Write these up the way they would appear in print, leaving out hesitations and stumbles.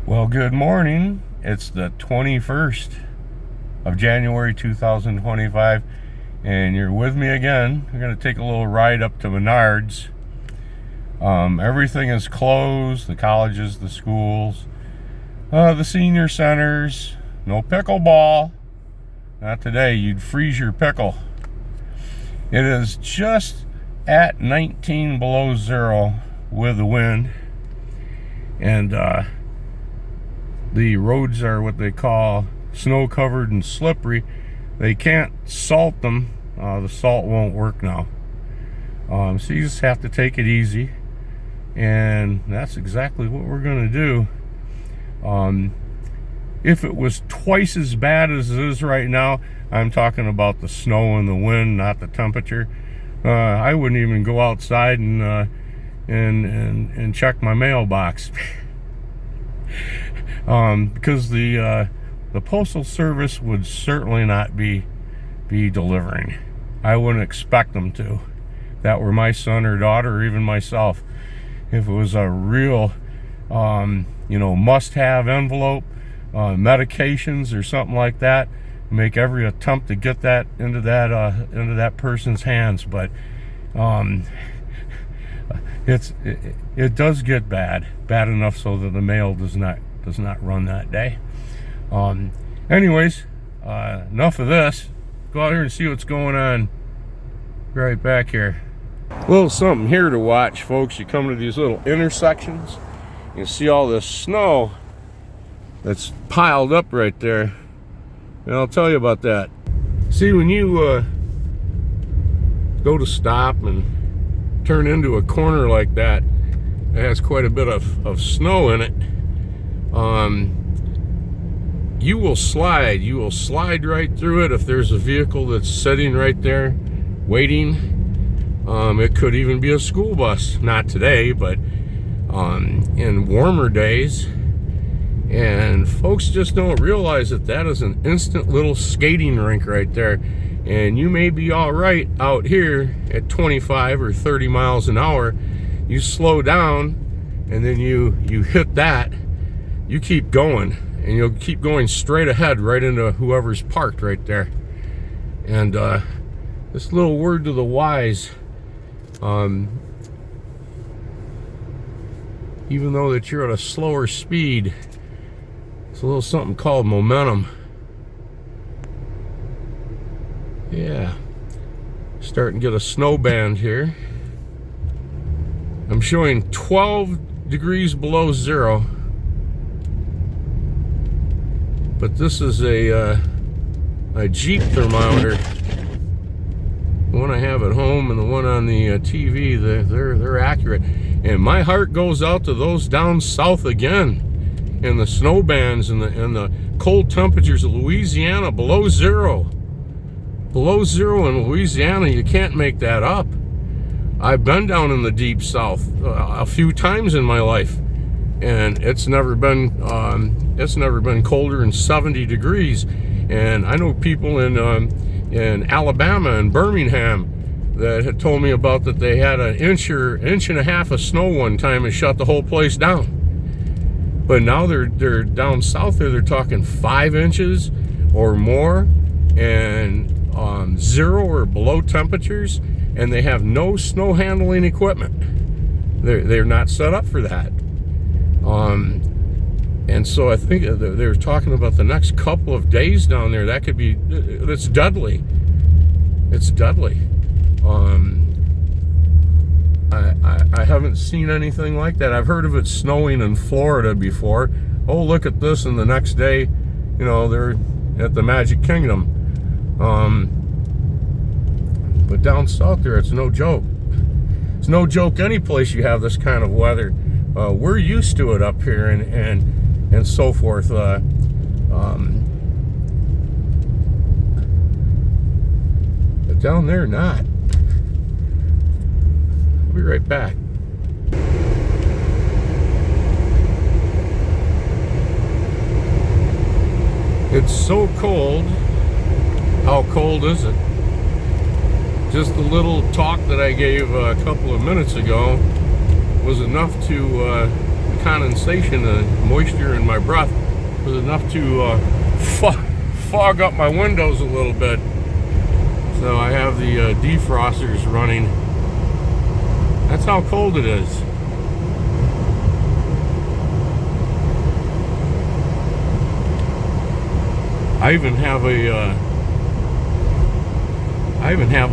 Well, good morning. It's the 21st of January 2025, and you're with me again. We're going to take a little ride up to Menards. Everything is closed, the colleges, the schools, the senior centers. No pickleball. Not today. You'd freeze your pickle. It is just at 19 below zero with the wind, and the roads are what they call snow covered and slippery. They can't salt them. The salt won't work now. So you just have to take it easy, and that's exactly what we're going to do. If it was twice as bad as it is right now, I'm talking about the snow and the wind, not the temperature, I wouldn't even go outside and check my mailbox. Because the Postal Service would certainly not be delivering. I wouldn't expect them to. That were my son or daughter, or even myself. If it was a real, must-have envelope, medications or something like that, make every attempt to get that into that person's hands. But it does get bad enough so that the mail does not run that day. Anyways, enough of this. Go out here and see what's going on right back here. A little something here to watch, folks. You come to these little intersections, you see all this snow that's piled up right there, and I'll tell you about that. See, when you go to stop and turn into a corner like that, it has quite a bit of snow in it. You will slide right through it if there's a vehicle that's sitting right there waiting. It could even be a school bus. Not today, but in warmer days. And folks just don't realize that is an instant little skating rink right there. And you may be all right out here at 25 or 30 miles an hour. You slow down, and then you hit that. You keep going, and you'll keep going straight ahead right into whoever's parked right there. And this little word to the wise, even though that you're at a slower speed, it's a little something called momentum. Yeah, starting to get a snow band here. I'm showing 12 degrees below zero, but this is a Jeep thermometer. The one I have at home and the one on the TV, they're accurate. And my heart goes out to those down south again, in the snow bands and the cold temperatures of Louisiana, below zero. Below zero in Louisiana, you can't make that up. I've been down in the deep south a few times in my life, and it's never been colder than 70 degrees. And I know people in Alabama and Birmingham that had told me about that they had an inch and a half of snow one time and shut the whole place down. But now they're down south there, they're talking 5 inches or more, and 0 or below temperatures, and they have no snow handling equipment. They're not set up for that. And so I think they're talking about the next couple of days down there. That could be, it's deadly. It's deadly. I haven't seen anything like that. I've heard of it snowing in Florida before. Oh, look at this, and the next day, they're at the Magic Kingdom. But down south there, it's no joke. It's no joke any place you have this kind of weather. We're used to it up here and so forth. But down there, not. I'll be right back. It's so cold. How cold is it? Just the little talk that I gave a couple of minutes ago was enough to condensation, the moisture in my breath was enough to fog up my windows a little bit. So I have the defrosters running. That's how cold it is. I even have a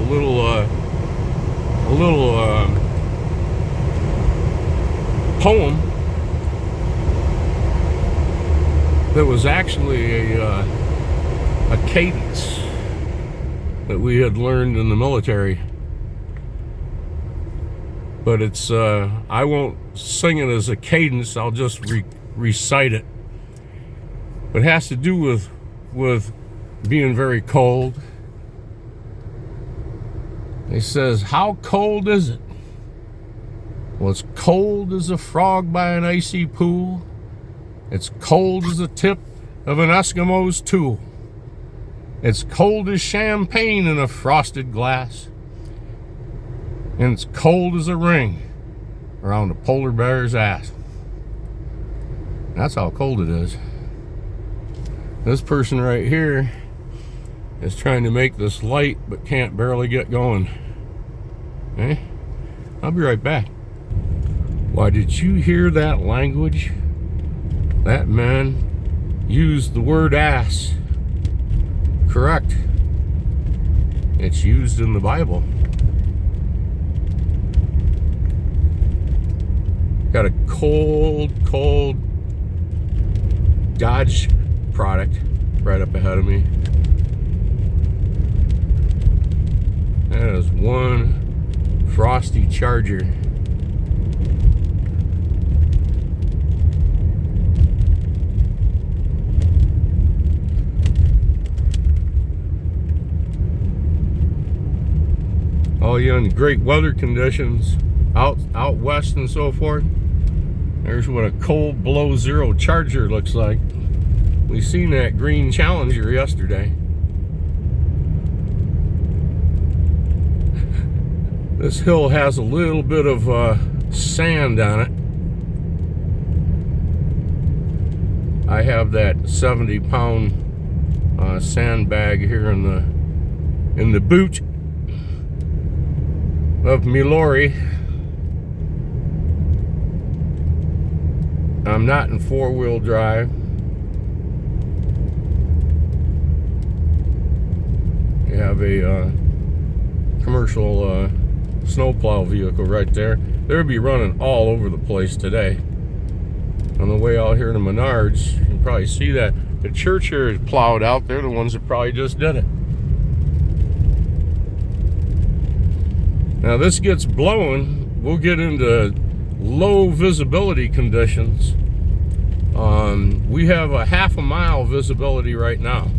little poem that was actually a cadence that we had learned in the military, but it's I won't sing it as a cadence. I'll just recite it. It has to do with being very cold. It says, how cold is it? Well, it's cold as a frog by an icy pool. It's cold as the tip of an Eskimo's tool. It's cold as champagne in a frosted glass. And it's cold as a ring around a polar bear's ass. That's how cold it is. This person right here is trying to make this light but can't barely get going. Okay? I'll be right back. Why, did you hear that language? That man used the word ass. Correct. It's used in the Bible. Got a cold Dodge product right up ahead of me. That is one frosty Charger. All you in great weather conditions out west and so forth. There's what a cold below zero Charger looks like. We seen that green Challenger yesterday. This hill has a little bit of sand on it. I have that 70-pound sandbag here in the boot of me lorry. I'm not in four-wheel drive. You have a commercial snowplow vehicle right there. They'll be running all over the place today. On the way out here to Menards, you can probably see that the church here is plowed out. They're the ones that probably just did it. Now this gets blowing, we'll get into low visibility conditions. We have a half a mile visibility right now,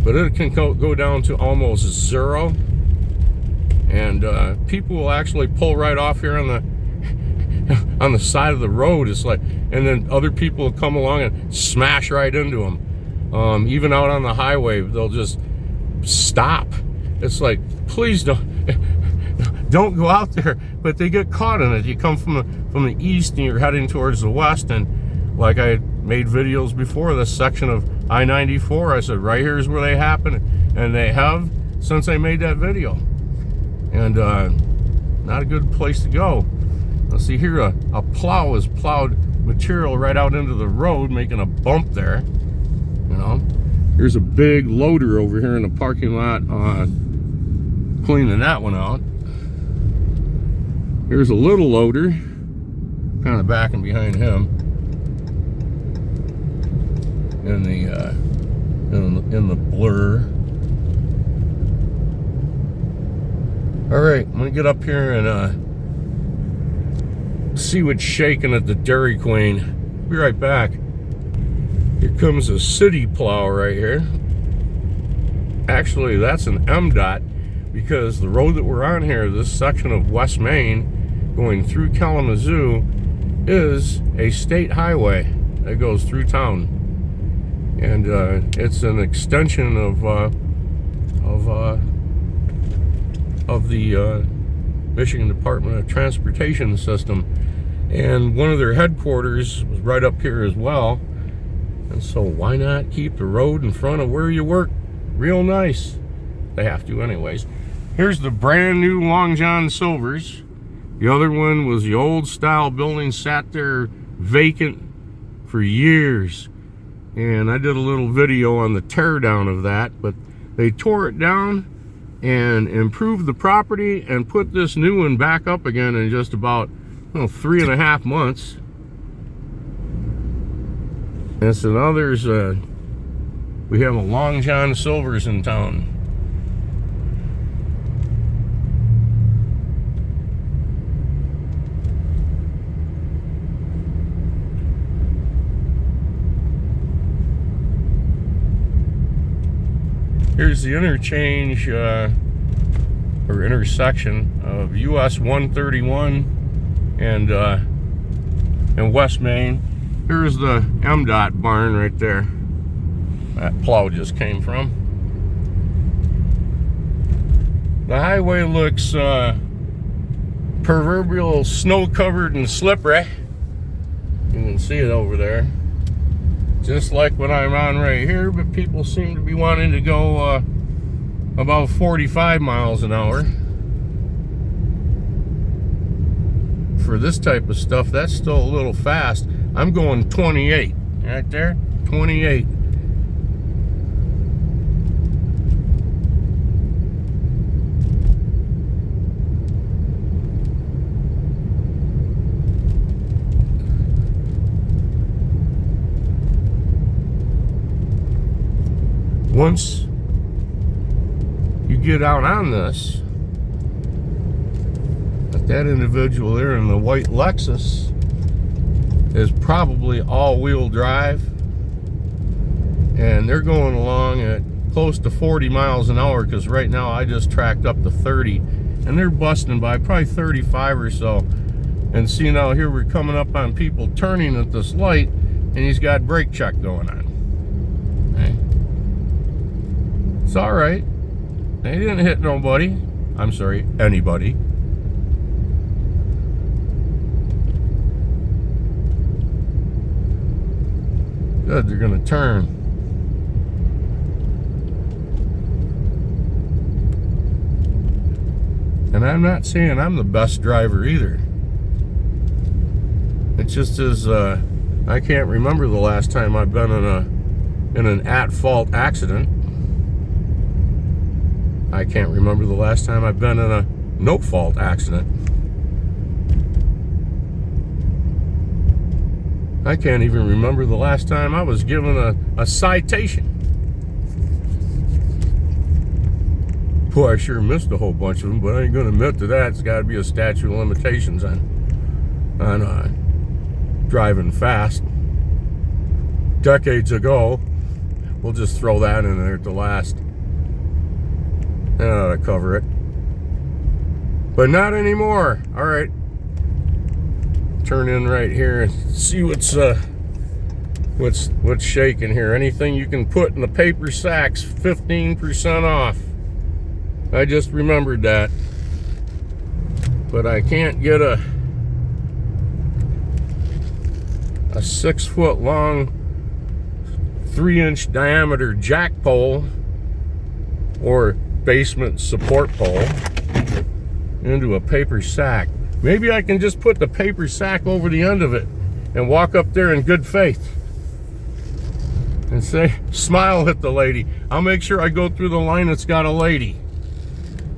but it can go down to almost zero. And people will actually pull right off here on the side of the road. It's like, and then other people will come along and smash right into them. Even out on the highway, they'll just stop. It's like, please don't go out there. But they get caught in it. You come from the east and you're heading towards the west, and like I made videos before, this section of I-94, I said right here is where they happen, and they have since I made that video. And not a good place to go. Let's see here, a plow has plowed material right out into the road, making a bump there. You know, here's a big loader over here in the parking lot, cleaning that one out. Here's a little loader, kind of backing behind him in the blur. All right, I'm gonna get up here and see what's shaking at the Dairy Queen. Be right back. Here comes a city plow right here. Actually, that's an MDOT, because the road that we're on here, this section of West Main going through Kalamazoo, is a state highway that goes through town, and it's an extension of the Michigan Department of Transportation system. And one of their headquarters was right up here as well. And so why not keep the road in front of where you work real nice? They have to anyways. Here's the brand new Long John Silver's. The other one was the old style building, sat there vacant for years. And I did a little video on the tear down of that, but they tore it down and improved the property and put this new one back up again in just about 3.5 months. And so now we have a Long John Silver's in town. Here's the interchange or intersection of US 131 and West Main. Here's the MDOT barn right there. That plow just came from. The highway looks proverbial snow-covered and slippery. You can see it over there. Just like what I'm on right here, but people seem to be wanting to go about 45 miles an hour. For this type of stuff, that's still a little fast. I'm going 28, right there, 28. Once you get out on this, that individual there in the white Lexus is probably all-wheel drive, and they're going along at close to 40 miles an hour, because right now I just tracked up to 30, and they're busting by probably 35 or so. And see, now here we're coming up on people turning at this light, and he's got brake check going on. Okay. It's all right. They didn't hit nobody. I'm sorry, anybody. Good, they're gonna turn. And I'm not saying I'm the best driver either. It just is, I can't remember the last time I've been in an at-fault accident. I can't remember the last time I've been in a no-fault accident. I can't even remember the last time I was given a citation. Boy, I sure missed a whole bunch of them, but I ain't gonna admit to that. It's gotta be a statute of limitations on driving fast. Decades ago. We'll just throw that in there at the last. That ought to cover it. But not anymore. All right. Turn in right here and see what's shaking here. Anything you can put in the paper sacks, 15% off. I just remembered that. But I can't get a 6-foot long, 3-inch diameter jack pole or basement support pole into a paper sack. Maybe I can just put the paper sack over the end of it and walk up there in good faith and say, smile at the lady. I'll make sure I go through the line that's got a lady.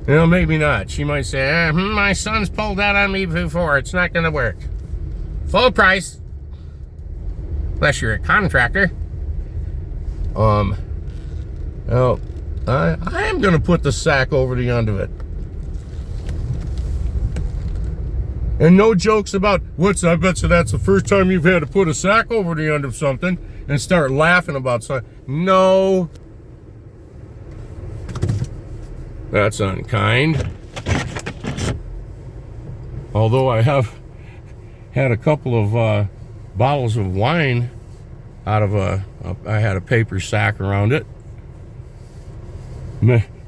You know, maybe not. She might say, my son's pulled that on me before. It's not going to work. Full price. Unless you're a contractor. Well, I am going to put the sack over the end of it. And no jokes about, I bet you that's the first time you've had to put a sack over the end of something and start laughing about something. No. That's unkind. Although I have had a couple of bottles of wine out of I had a paper sack around it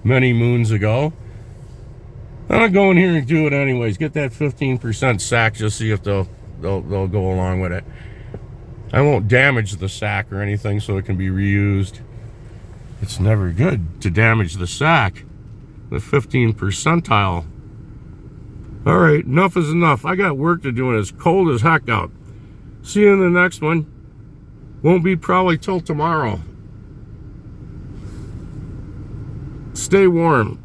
many moons ago. I'm gonna go in here and do it anyways. Get that 15% sack, just see if they'll they'll go along with it. I won't damage the sack or anything so it can be reused. It's never good to damage the sack. The 15 percentile. All right, enough is enough. I got work to do and it's cold as heck out. See you in the next one. Won't be probably till tomorrow. Stay warm.